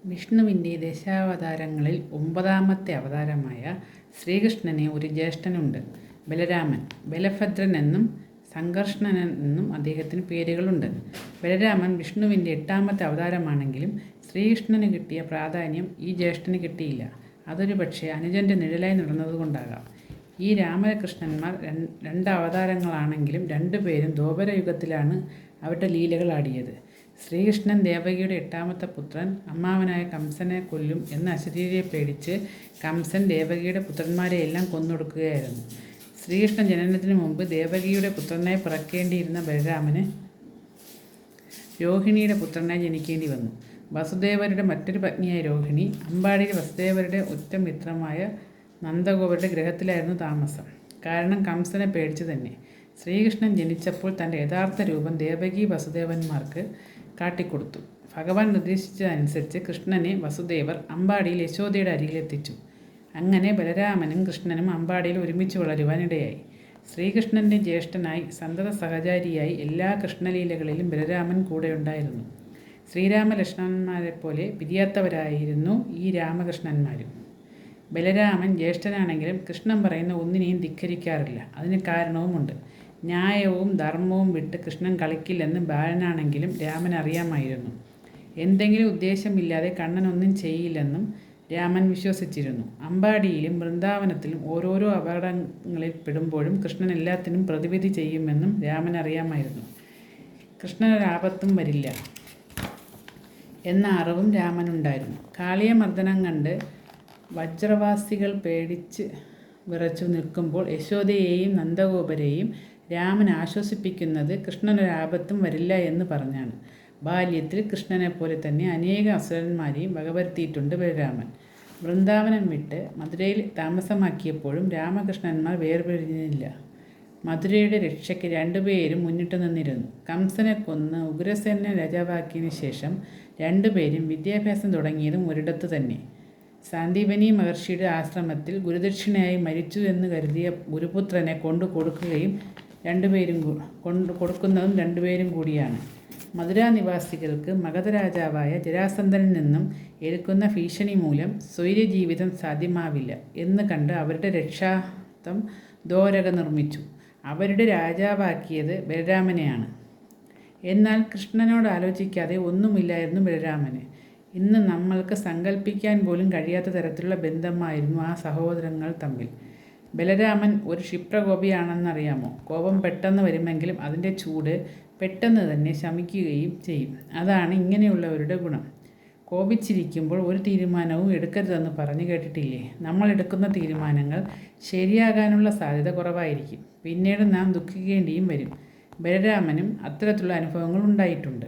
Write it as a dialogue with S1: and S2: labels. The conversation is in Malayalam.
S1: വിഷ്ണുവിൻ്റെ ദശാവതാരങ്ങളിൽ 9ാമത്തെ അവതാരമായ ശ്രീകൃഷ്ണന് ഒരു ജ്യേഷ്ഠനുണ്ട്, ബലരാമൻ. ബലഭദ്രൻ എന്നും സംകർഷണൻ എന്നും അദ്ദേഹത്തിന് പേരുകളുണ്ട്. ബലരാമൻ വിഷ്ണുവിൻ്റെ 8ാമത്തെ അവതാരമാണെങ്കിലും ശ്രീകൃഷ്ണന് കിട്ടിയ പ്രാധാന്യം ഈ ജ്യേഷ്ഠന് കിട്ടിയില്ല. അതൊരു പക്ഷേ അനുജൻ്റെ നിഴലായി നടന്നതുകൊണ്ടാകാം. ഈ രാമകൃഷ്ണന്മാർ രണ്ട് അവതാരങ്ങളാണെങ്കിലും രണ്ടുപേരും ദ്വാപരയുഗത്തിലാണ് അവരുടെ ലീലകൾ ആടിയത്. ശ്രീകൃഷ്ണൻ ദേവകിയുടെ 8ാമത്തെ പുത്രൻ. അമ്മാവനായ കംസനെ കൊല്ലും എന്ന അശരീരിയെ പേടിച്ച് കംസൻ ദേവകിയുടെ പുത്രന്മാരെയെല്ലാം കൊന്നൊടുക്കുകയായിരുന്നു. ശ്രീകൃഷ്ണൻ ജനനത്തിനു മുമ്പ് ദേവകിയുടെ പുത്രനായി പിറക്കേണ്ടിയിരുന്ന ബലരാമന് രോഹിണിയുടെ പുത്രനായി ജനിക്കേണ്ടി വന്നു. വസുദേവരുടെ മറ്റൊരു പത്നിയായ രോഹിണി അമ്പാടിയിൽ വസുദേവരുടെ ഉറ്റ മിത്രമായ നന്ദഗോപരുടെ ഗൃഹത്തിലായിരുന്നു താമസം. കാരണം കംസനെ പേടിച്ച് തന്നെ. ശ്രീകൃഷ്ണൻ ജനിച്ചപ്പോൾ തൻ്റെ യഥാർത്ഥ രൂപം ദേവകി വസുദേവന്മാർക്ക് കാട്ടിക്കൊടുത്തു. ഭഗവാൻ നിർദ്ദേശിച്ചതനുസരിച്ച് കൃഷ്ണനെ വസുദേവർ അമ്പാടിയിൽ യശോദയുടെ അരികിലെത്തിച്ചു. അങ്ങനെ ബലരാമനും കൃഷ്ണനും അമ്പാടിയിൽ ഒരുമിച്ച് വളരുവാനിടയായി. ശ്രീകൃഷ്ണൻ്റെ ജ്യേഷ്ഠനായി സന്തത സഹചാരിയായി എല്ലാ കൃഷ്ണലീലകളിലും ബലരാമൻ കൂടെയുണ്ടായിരുന്നു. ശ്രീരാമലക്ഷ്മണന്മാരെപ്പോലെ പിരിയാത്തവരായിരുന്നു ഈ രാമകൃഷ്ണന്മാരും. ബലരാമൻ ജ്യേഷ്ഠനാണെങ്കിലും കൃഷ്ണൻ പറയുന്ന ഒന്നിനെയും ധിക്കരിക്കാറില്ല. അതിന് കാരണവുമുണ്ട്. ന്യായവും ധർമ്മവും വിട്ട് കൃഷ്ണൻ കളിക്കില്ലെന്ന് ബാലനാണെങ്കിലും രാമൻ അറിയാമായിരുന്നു. എന്തെങ്കിലും ഉദ്ദേശമില്ലാതെ കണ്ണൻ ഒന്നും ചെയ്യില്ലെന്നും രാമൻ വിശ്വസിച്ചിരുന്നു. അമ്പാടിയിലും വൃന്ദാവനത്തിലും ഓരോരോ അപകടങ്ങളിൽ പെടുമ്പോഴും കൃഷ്ണൻ എല്ലാത്തിനും പ്രതിവിധി ചെയ്യുമെന്നും രാമൻ അറിയാമായിരുന്നു. കൃഷ്ണനൊരാപത്തും വരില്ല എന്ന അറിവും രാമനുണ്ടായിരുന്നു. കാളിയ മർദ്ദനം കണ്ട് വജ്രവാസികൾ പേടിച്ച് വിറച്ചു നിൽക്കുമ്പോൾ യശോദയെയും നന്ദഗോപരെയും രാമൻ ആശ്വസിപ്പിക്കുന്നത് കൃഷ്ണനൊരാപത്തും വരില്ല എന്ന് പറഞ്ഞാണ്. ബാല്യത്തിൽ കൃഷ്ണനെപ്പോലെ തന്നെ അനേക അസുരന്മാരെയും വകവരുത്തിയിട്ടുണ്ട് ബലരാമൻ. വൃന്ദാവനം വിട്ട് മധുരയിൽ താമസമാക്കിയപ്പോഴും രാമകൃഷ്ണന്മാർ വേർപിരിഞ്ഞില്ല. മധുരയുടെ രക്ഷയ്ക്ക് രണ്ടുപേരും മുന്നിട്ട് നിന്നിരുന്നു. കംസനെ കൊന്ന് ഉഗ്രസേനനെ രാജാവാക്കിയതിനു ശേഷം രണ്ടുപേരും വിദ്യാഭ്യാസം തുടങ്ങിയതും ഒരിടത്ത് തന്നെ. സാന്ദീപനി മഹർഷിയുടെ ആശ്രമത്തിൽ ഗുരുദക്ഷിണയായി മരിച്ചു എന്ന് കരുതിയ ഗുരുപുത്രനെ കൊടുക്കുന്നതും രണ്ടുപേരും കൂടിയാണ്. മധുരാ നിവാസികൾക്ക് മഗധ രാജാവായ ജരാസന്ധനിൽ നിന്നും ഏൽക്കുന്ന ഭീഷണി മൂലം സ്വൈര്യജീവിതം സാധ്യമാവില്ല എന്ന് കണ്ട് അവരുടെ രക്ഷാർത്ഥം ദ്വാരക നിർമ്മിച്ചു. അവരുടെ രാജാവാക്കിയത് ബലരാമനെയാണ്. എന്നാൽ കൃഷ്ണനോട് ആലോചിക്കാതെ ഒന്നുമില്ലായിരുന്നു ബലരാമന്. ഇന്ന് നമ്മൾക്ക് സങ്കല്പിക്കാൻ പോലും കഴിയാത്ത തരത്തിലുള്ള ബന്ധമായിരുന്നു ആ സഹോദരങ്ങൾ തമ്മിൽ. ബലരാമൻ ഒരു ക്ഷിപ്രകോപിയാണെന്നറിയാമോ? കോപം പെട്ടെന്ന് വരുമെങ്കിലും അതിൻ്റെ ചൂട് പെട്ടെന്ന് തന്നെ ശമിക്കുകയും ചെയ്യും. അതാണ് ഇങ്ങനെയുള്ളവരുടെ ഗുണം. കോപിച്ചിരിക്കുമ്പോൾ ഒരു തീരുമാനവും എടുക്കരുതെന്ന് പറഞ്ഞു കേട്ടിട്ടില്ലേ? നമ്മൾ എടുക്കുന്ന തീരുമാനങ്ങൾ ശരിയാകാനുള്ള സാധ്യത കുറവായിരിക്കും. പിന്നീട് നാം ദുഃഖിക്കേണ്ടിയും വരും. ബലരാമനും അത്തരത്തിലുള്ള അനുഭവങ്ങൾ ഉണ്ടായിട്ടുണ്ട്.